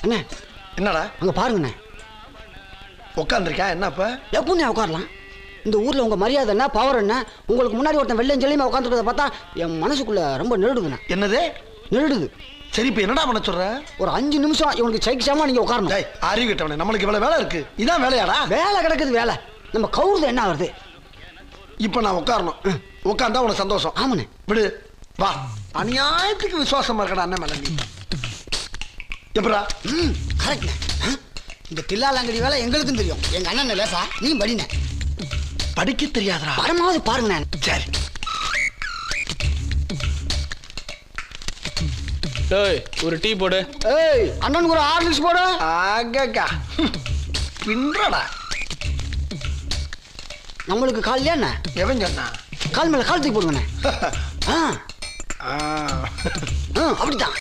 அண்ணே என்னடா அங்கே பாருங்கண்ணே. உட்காந்துருக்கேன். என்னப்பா எப்படிண்ணே உட்காரலாம்? இந்த ஊரில் உங்கள் மரியாதை என்ன, பவர் என்ன? உங்களுக்கு முன்னாடி ஒருத்தன் வெள்ளையும் சொல்லியுமா உட்காந்துருக்கதை பார்த்தா என் மனசுக்குள்ளே ரொம்ப நெருடுதுண்ணே. என்னது நெருடுது? சரி இப்போ என்னடா பண்ண சொல்ற? ஒரு 5 நிமிஷம் இவனுக்கு சைக்கிச்சாமா நீங்கள் உட்காரணும். அறிவு கிட்டவனே, நம்மளுக்கு இவ்வளோ வேலை இருக்கு. இதான் வேலையாடா? வேலை கிடக்குது வேலை. நம்ம கவுருது என்ன வருது? இப்போ நான் உட்காரணும். உட்காந்தா உனக்கு சந்தோஷம். ஆமாண்ணே. விடு வா. அநியாயத்துக்கு விசுவாசமா இருக்கடா அண்ணன் மேல நீ. எப்படா? கரெக்ட்ண்ணே. இந்த தில்லாலங்கடி வேலை எங்களுக்கும் தெரியும். எங்கள் அண்ணன் லேசா நீ படிண்ணே. படிக்க தெரியாதா? பரமாவது பாருங்கண்ணே. சரி. டேய் ஒரு டீ போடு. ஏய் அண்ணனுக்கு ஒரு ஹார்லிக்ஸ் போடு. ஆகா பின்றடா. நம்மளுக்கு கால் என்ன? எவன் சொன்னா? கால் மேல கால் தூக்கி போடுங்கண்ணே. அப்படித்தான்.